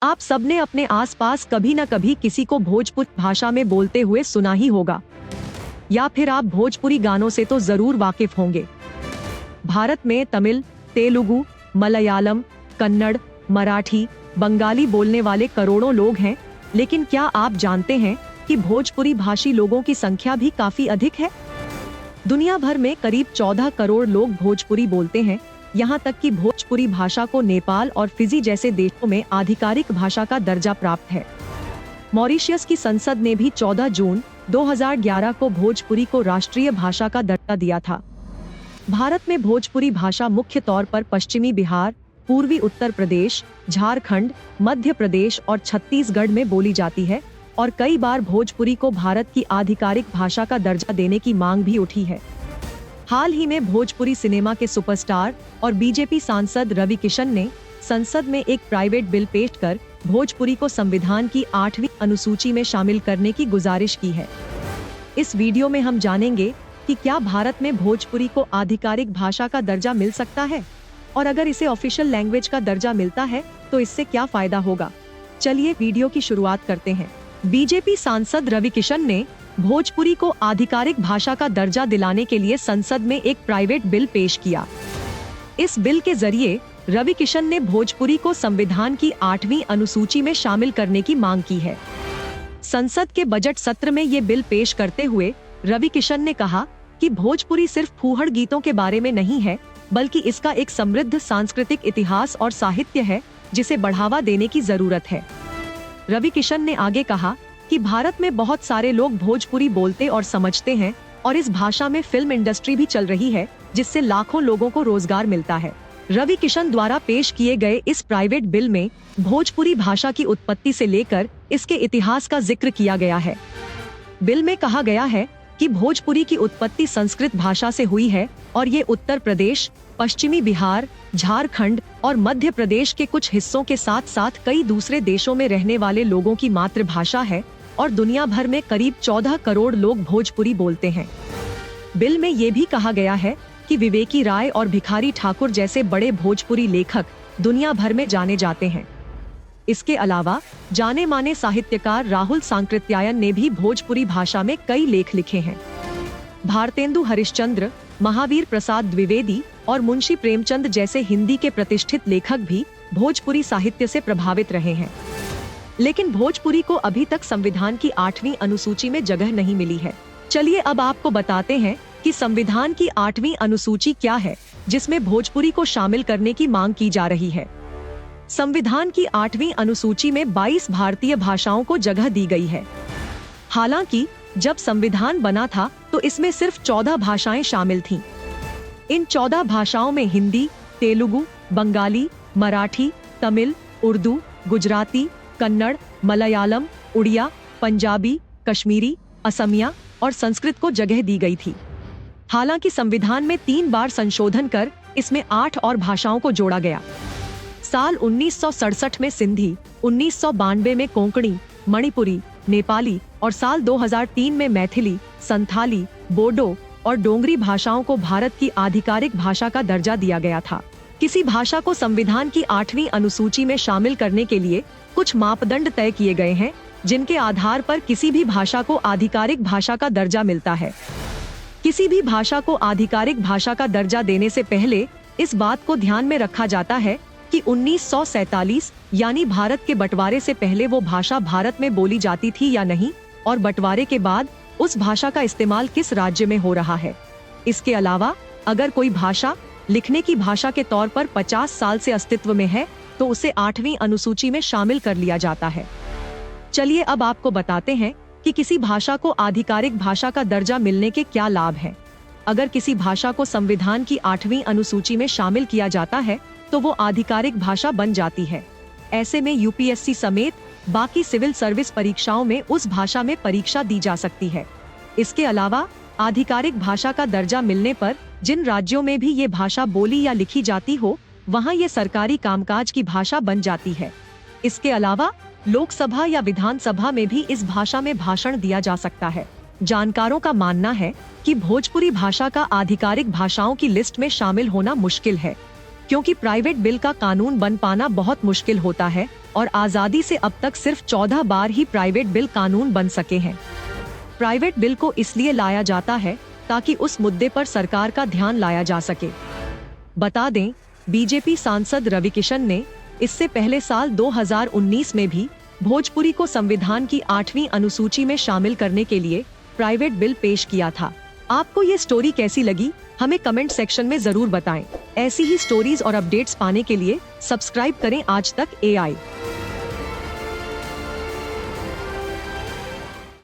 आप सबने अपने आसपास कभी न कभी किसी को भोजपुरी भाषा में बोलते हुए सुना ही होगा, या फिर आप भोजपुरी गानों से तो जरूर वाकिफ होंगे। भारत में तमिल, तेलुगु, मलयालम, कन्नड़, मराठी, बंगाली बोलने वाले करोड़ों लोग हैं, लेकिन क्या आप जानते हैं कि भोजपुरी भाषी लोगों की संख्या भी काफी अधिक है? दुनिया भर में करीब 14 करोड़ लोग भोजपुरी बोलते हैं। यहाँ तक कि भोजपुरी भाषा को नेपाल और फिजी जैसे देशों में आधिकारिक भाषा का दर्जा प्राप्त है। मॉरिशस की संसद ने भी 14 जून 2011 को भोजपुरी को राष्ट्रीय भाषा का दर्जा दिया था। भारत में भोजपुरी भाषा मुख्य तौर पर पश्चिमी बिहार, पूर्वी उत्तर प्रदेश, झारखंड, मध्य प्रदेश और छत्तीसगढ़ में बोली जाती है और कई बार भोजपुरी को भारत की आधिकारिक भाषा का दर्जा देने की मांग भी उठी है। हाल ही में भोजपुरी सिनेमा के सुपरस्टार और बीजेपी सांसद रवि किशन ने संसद में एक प्राइवेट बिल पेश कर भोजपुरी को संविधान की 8वीं अनुसूची में शामिल करने की गुजारिश की है। इस वीडियो में हम जानेंगे कि क्या भारत में भोजपुरी को आधिकारिक भाषा का दर्जा मिल सकता है, और अगर इसे ऑफिशियल लैंग्वेज का दर्जा मिलता है तो इससे क्या फायदा होगा। चलिए वीडियो की शुरुआत करते हैं। बीजेपी सांसद रवि किशन ने भोजपुरी को आधिकारिक भाषा का दर्जा दिलाने के लिए संसद में एक प्राइवेट बिल पेश किया। इस बिल के जरिए रवि किशन ने भोजपुरी को संविधान की 8वीं अनुसूची में शामिल करने की मांग की है। संसद के बजट सत्र में ये बिल पेश करते हुए रवि किशन ने कहा कि भोजपुरी सिर्फ फूहड़ गीतों के बारे में नहीं है, बल्कि इसका एक समृद्ध सांस्कृतिक इतिहास और साहित्य है जिसे बढ़ावा देने की जरूरत है। रवि किशन ने आगे कहा कि भारत में बहुत सारे लोग भोजपुरी बोलते और समझते हैं और इस भाषा में फिल्म इंडस्ट्री भी चल रही है, जिससे लाखों लोगों को रोजगार मिलता है। रवि किशन द्वारा पेश किए गए इस प्राइवेट बिल में भोजपुरी भाषा की उत्पत्ति से लेकर इसके इतिहास का जिक्र किया गया है। बिल में कहा गया है कि भोजपुरी की उत्पत्ति संस्कृत भाषा से हुई है और ये उत्तर प्रदेश, पश्चिमी बिहार, झारखंड और मध्य प्रदेश के कुछ हिस्सों के साथ साथ कई दूसरे देशों में रहने वाले लोगों की मातृभाषा है और दुनिया भर में करीब 14 करोड़ लोग भोजपुरी बोलते हैं। बिल में ये भी कहा गया है कि विवेकी राय और भिखारी ठाकुर जैसे बड़े भोजपुरी लेखक दुनिया भर में जाने जाते हैं। इसके अलावा जाने माने साहित्यकार राहुल सांकृत्यायन ने भी भोजपुरी भाषा में कई लेख लिखे हैं। भारतेंदु हरिश्चंद्र, महावीर प्रसाद द्विवेदी और मुंशी प्रेमचंद जैसे हिंदी के प्रतिष्ठित लेखक भी भोजपुरी साहित्य से प्रभावित रहे हैं। लेकिन भोजपुरी को अभी तक संविधान की 8वीं अनुसूची में जगह नहीं मिली है। चलिए अब आपको बताते हैं कि संविधान की 8वीं अनुसूची क्या है, जिसमें भोजपुरी को शामिल करने की मांग की जा रही है। संविधान की 8वीं अनुसूची में 22 भारतीय भाषाओं को जगह दी गई है। हालांकि जब संविधान बना था तो इसमें सिर्फ 14 भाषाएं शामिल थीं। इन 14 भाषाओं में हिंदी, तेलुगु, बंगाली, मराठी, तमिल, उर्दू, गुजराती, कन्नड़, मलयालम, उड़िया, पंजाबी, कश्मीरी, असमिया और संस्कृत को जगह दी गई थी। हालांकि संविधान में 3 बार संशोधन कर इसमें 8 और भाषाओं को जोड़ा गया। साल 1967 में सिंधी, 1992 में कोंकणी, मणिपुरी, नेपाली और साल 2003 में मैथिली, संथाली, बोडो और डोंगरी भाषाओं को भारत की आधिकारिक भाषा का दर्जा दिया गया था। किसी भाषा को संविधान की 8वीं अनुसूची में शामिल करने के लिए कुछ मापदंड तय किए गए हैं, जिनके आधार पर किसी भी भाषा को आधिकारिक भाषा का दर्जा मिलता है। किसी भी भाषा को आधिकारिक भाषा का दर्जा देने से पहले इस बात को ध्यान में रखा जाता है कि 1947 यानी भारत के बंटवारे से पहले वो भाषा भारत में बोली जाती थी या नहीं, और बंटवारे के बाद उस भाषा का इस्तेमाल किस राज्य में हो रहा है। इसके अलावा अगर कोई भाषा लिखने की भाषा के तौर पर 50 साल से अस्तित्व में है तो उसे 8वीं अनुसूची में शामिल कर लिया जाता है। चलिए अब आपको बताते हैं कि किसी भाषा को आधिकारिक भाषा का दर्जा मिलने के क्या लाभ हैं। अगर किसी भाषा को संविधान की 8वीं अनुसूची में शामिल किया जाता है तो वो आधिकारिक भाषा बन जाती है। ऐसे में यूपीएससी समेत बाकी सिविल सर्विस परीक्षाओं में उस भाषा में परीक्षा दी जा सकती है। इसके अलावा आधिकारिक भाषा का दर्जा मिलने पर जिन राज्यों में भी ये भाषा बोली या लिखी जाती हो, वहाँ ये सरकारी कामकाज की भाषा बन जाती है। इसके अलावा लोकसभा या विधानसभा में भी इस भाषा में भाषण दिया जा सकता है। जानकारों का मानना है कि भोजपुरी भाषा का आधिकारिक भाषाओं की लिस्ट में शामिल होना मुश्किल है, क्योंकि प्राइवेट बिल का कानून बन पाना बहुत मुश्किल होता है और आजादी से अब तक सिर्फ 14 बार ही प्राइवेट बिल कानून बन सके हैं। प्राइवेट बिल को इसलिए लाया जाता है ताकि उस मुद्दे पर सरकार का ध्यान लाया जा सके। बता दें, बीजेपी सांसद रविकिशन ने इससे पहले साल 2019 में भी भोजपुरी को संविधान की 8वीं अनुसूची में शामिल करने के लिए प्राइवेट बिल पेश किया था। आपको ये स्टोरी कैसी लगी, हमें कमेंट सेक्शन में जरूर बताएं। ऐसी ही स्टोरीज और अपडेट्स पाने के लिए सब्सक्राइब करें आज तक AI।